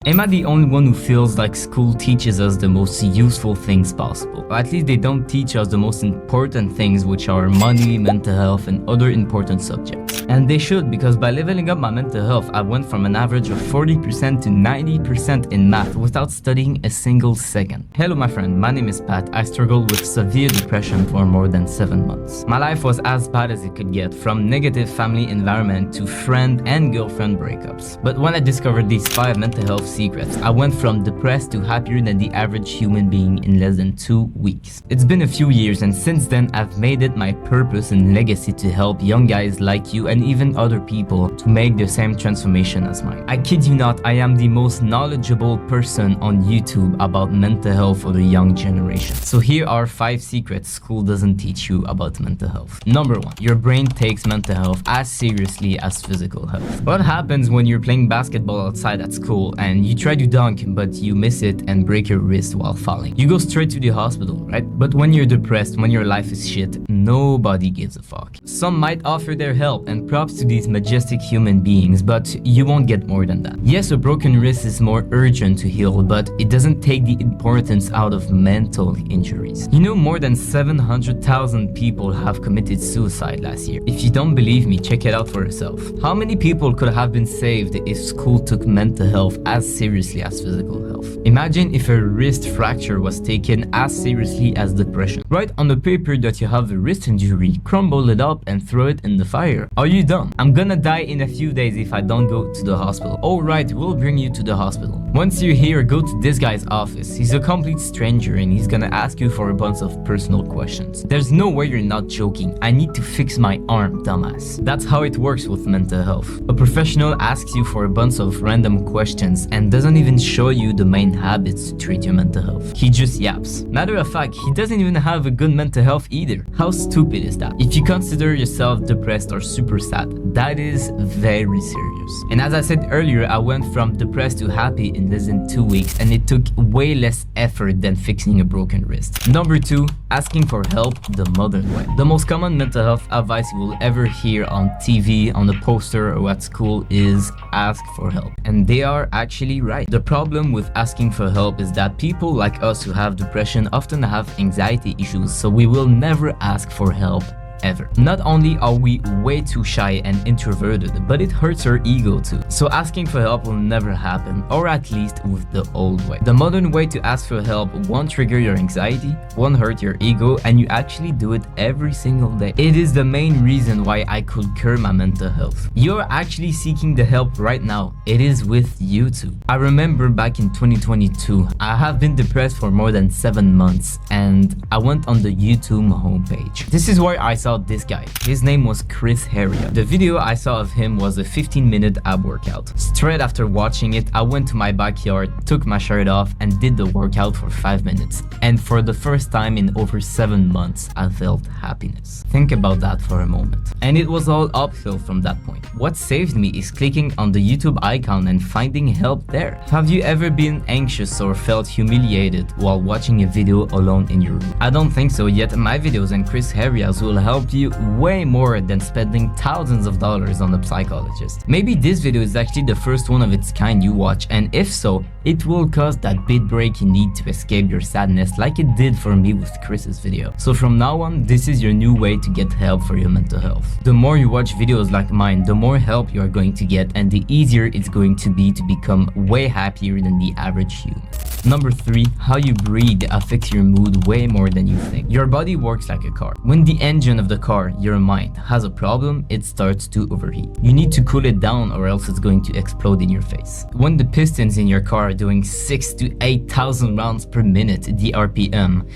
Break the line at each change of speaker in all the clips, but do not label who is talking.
Am I the only one who feels like school teaches us the most useful things possible? Or at least they don't teach us the most important things, which are money, mental health, and other important subjects. And they should, because by leveling up my mental health, I went from an average of 40% to 90% in math without studying a single second. Hello my friend, my name is Pat. I struggled with severe depression for more than 7 months. My life was as bad as it could get, from negative family environment to friend and girlfriend breakups. But when I discovered these 5 mental health secrets, I went from depressed to happier than the average human being in less than 2 weeks. It's been a few years, and since then I've made it my purpose and legacy to help young guys like you and even other people to make the same transformation as mine. I kid you not, I am the most knowledgeable person on YouTube about mental health for the young generation. So here are 5 secrets school doesn't teach you about mental health. Number 1, your brain takes mental health as seriously as physical health. What happens when you're playing basketball outside at school and you try to dunk but you miss it and break your wrist while falling? You go straight to the hospital, right? But when you're depressed, when your life is shit, nobody gives a fuck. Some might offer their help, and props to these majestic human beings, but you won't get more than that. Yes, a broken wrist is more urgent to heal, but it doesn't take the importance out of mental injuries. You know, more than 700,000 people have committed suicide last year. If you don't believe me, check it out for yourself. How many people could have been saved if school took mental health as seriously as physical health? Imagine if a wrist fracture was taken as seriously as depression. Write on the paper that you have a wrist injury, crumble it up and throw it in the fire. Are you done? I'm gonna die in a few days if I don't go to the hospital. Alright, we'll bring you to the hospital. Once you're here, go to this guy's office. He's a complete stranger and he's gonna ask you for a bunch of personal questions. There's no way you're not joking. I need to fix my arm, dumbass. That's how it works with mental health. A professional asks you for a bunch of random questions and doesn't even show you the main habits to treat your mental health. He just yaps. Matter of fact, he doesn't even have a good mental health either. How stupid is that? If you consider yourself depressed or super sad, that is very serious. And as I said earlier, I went from depressed to happy in less than 2 weeks, and it took way less effort than fixing a broken wrist. Number 2, asking for help the modern way. The most common mental health advice you will ever hear on TV, on a poster, or at school is ask for help. And they are actually right. The problem with asking for help is that people like us who have depression often have anxiety issues, so we will never ask for help ever. Not only are we way too shy and introverted, but it hurts our ego too. So asking for help will never happen, or at least with the old way. The modern way to ask for help won't trigger your anxiety, won't hurt your ego, and you actually do it every single day. It is the main reason why I could cure my mental health. You're actually seeking the help right now. It is with YouTube. I remember back in 2022, I have been depressed for more than 7 months, and I went on the YouTube homepage. This is where I saw this guy. His name was Chris Heria. The video I saw of him was a 15-minute ab workout. Straight after watching it, I went to my backyard, took my shirt off, and did the workout for 5 minutes. And for the first time in over 7 months, I felt happiness. Think about that for a moment. And it was all uphill from that point. What saved me is clicking on the YouTube icon and finding help there. Have you ever been anxious or felt humiliated while watching a video alone in your room? I don't think so, yet my videos and Chris Heria's will help you way more than spending thousands of dollars on a psychologist. Maybe this video is actually the first one of its kind you watch, and if so, it will cause that big break you need to escape your sadness like it did for me with Chris's video. So from now on, this is your new way to get help for your mental health. The more you watch videos like mine, the more help you are going to get, and the easier it's going to be to become way happier than the average human. Number 3, how you breathe affects your mood way more than you think. Your body works like a car. When the engine of the car, your mind, has a problem, it starts to overheat. You need to cool it down or else it's going to explode in your face. When the pistons in your car are doing 6,000 to 8,000 rounds per minute, the RPM,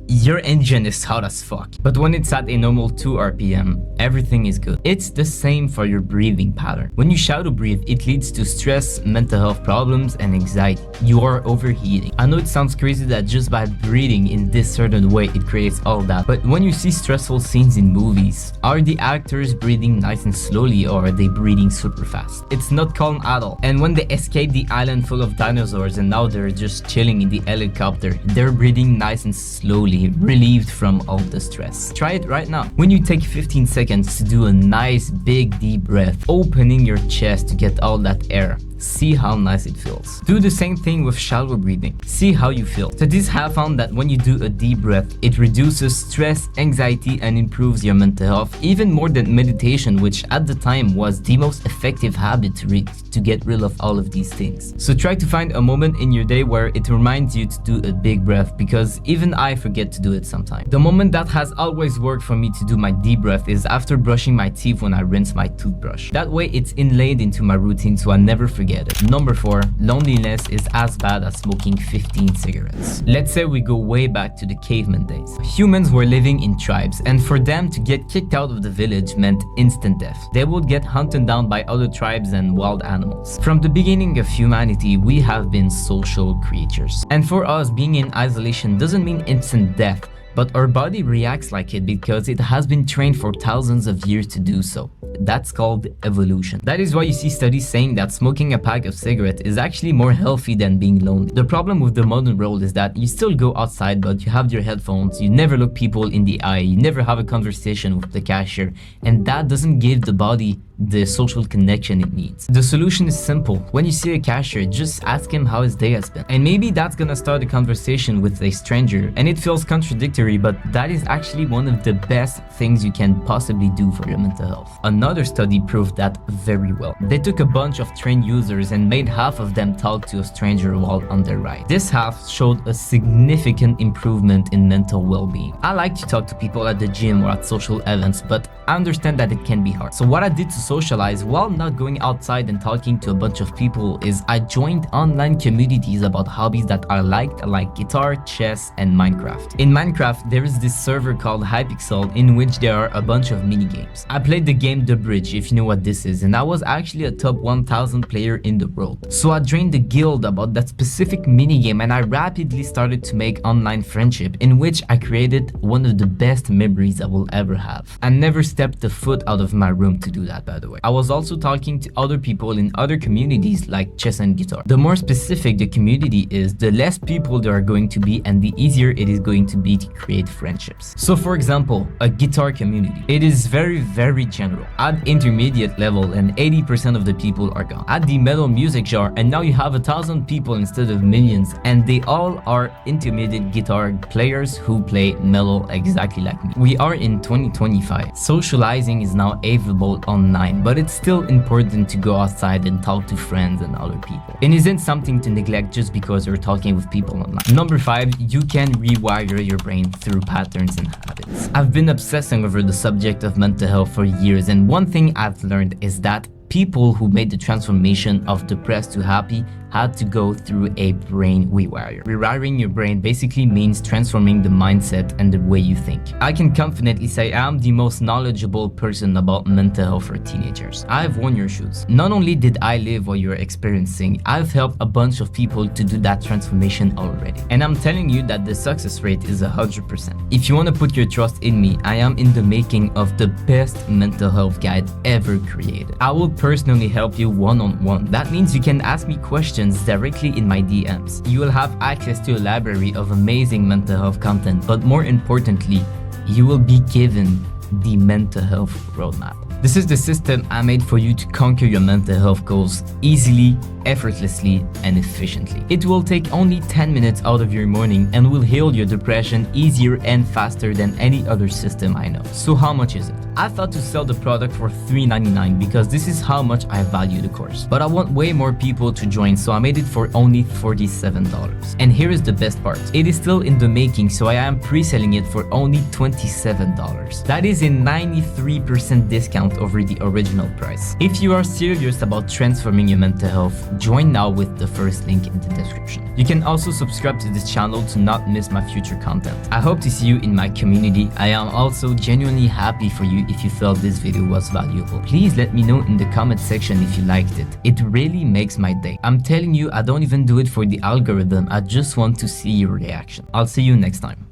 your engine is hot as fuck. But when it's at a normal 2 RPM, everything is good. It's the same for your breathing pattern. When you shadow breathe, it leads to stress, mental health problems, and anxiety. You are overheating. I know it sounds crazy that just by breathing in this certain way, it creates all that. But when you see stressful scenes in movies, are the actors breathing nice and slowly, or are they breathing super fast? It's not calm at all. And when they escape the island full of dinosaurs and now they're just chilling in the helicopter, they're breathing nice and slowly, relieved from all the stress. Try it right now. When you take 15 seconds to do a nice big deep breath, opening your chest to get all that air, see how nice it feels. Do the same thing with shallow breathing. See how you feel. Studies have found that when you do a deep breath, it reduces stress, anxiety, and improves your mental health, even more than meditation, which at the time was the most effective habit to get rid of all of these things. So try to find a moment in your day where it reminds you to do a big breath, because even I forget to do it sometimes. The moment that has always worked for me to do my deep breath is after brushing my teeth when I rinse my toothbrush. That way it's inlaid into my routine so I never forget it. Number 4, loneliness is as bad as smoking 15 cigarettes. Let's say we go way back to the caveman days. Humans were living in tribes, and for them to get kicked out of the village meant instant death. They would get hunted down by other tribes and wild animals. From the beginning of humanity, we have been social creatures. And for us, being in isolation doesn't mean instant death, but our body reacts like it because it has been trained for thousands of years to do so. That's called evolution. That is why you see studies saying that smoking a pack of cigarettes is actually more healthy than being lonely. The problem with the modern world is that you still go outside, but you have your headphones, you never look people in the eye, you never have a conversation with the cashier, and that doesn't give the body the social connection it needs. The solution is simple. When you see a cashier, just ask him how his day has been. And maybe that's gonna start a conversation with a stranger, and it feels contradictory, but that is actually one of the best things you can possibly do for your mental health. Another study proved that very well. They took a bunch of trained users and made half of them talk to a stranger while on their ride. This half showed a significant improvement in mental well-being. I like to talk to people at the gym or at social events, but I understand that it can be hard. So what I did to socialize while not going outside and talking to a bunch of people is I joined online communities about hobbies that I liked, like guitar, chess, and Minecraft. In Minecraft, there is this server called Hypixel in which there are a bunch of mini games. I played the game The Bridge, if you know what this is, and I was actually a top 1000 player in the world. So I joined the guild about that specific mini game, and I rapidly started to make online friendship in which I created one of the best memories I will ever have. I never stepped a foot out of my room to do that, by the way. I was also talking to other people in other communities like chess and guitar. The more specific the community is, the less people there are going to be, and the easier it is going to be to create friendships. So for example, a guitar community. It is very general. At intermediate level and 80% of the people are gone. Add the metal music genre and now you have 1,000 people instead of millions, and they all are intermediate guitar players who play metal exactly like me. We are in 2025. Socializing is now available online, but it's still important to go outside and talk to friends and other people. It isn't something to neglect just because you're talking with people online. Number 5, you can rewire your brain through patterns and habits. I've been obsessing over the subject of mental health for years, and one thing I've learned is that people who made the transformation of depressed to happy had to go through a brain rewire. Rewiring your brain basically means transforming the mindset and the way you think. I can confidently say I'm the most knowledgeable person about mental health for teenagers. I've worn your shoes. Not only did I live what you're experiencing, I've helped a bunch of people to do that transformation already. And I'm telling you that the success rate is 100%. If you want to put your trust in me, I am in the making of the best mental health guide ever created. I will personally help you one-on-one. That means you can ask me questions directly in my DMs. You will have access to a library of amazing mental health content, but more importantly, you will be given the mental health roadmap. This is the system I made for you to conquer your mental health goals easily, effortlessly, and efficiently. It will take only 10 minutes out of your morning and will heal your depression easier and faster than any other system I know. So how much is it? I thought to sell the product for $3.99 because this is how much I value the course. But I want way more people to join, so I made it for only $47. And here is the best part. It is still in the making, so I am pre-selling it for only $27. That is a 93% discount over the original price. If you are serious about transforming your mental health, join now with the first link in the description. You can also subscribe to this channel to not miss my future content. I hope to see you in my community. I am also genuinely happy for you if you felt this video was valuable. Please let me know in the comment section if you liked it. It really makes my day. I'm telling you, I don't even do it for the algorithm. I just want to see your reaction. I'll see you next time.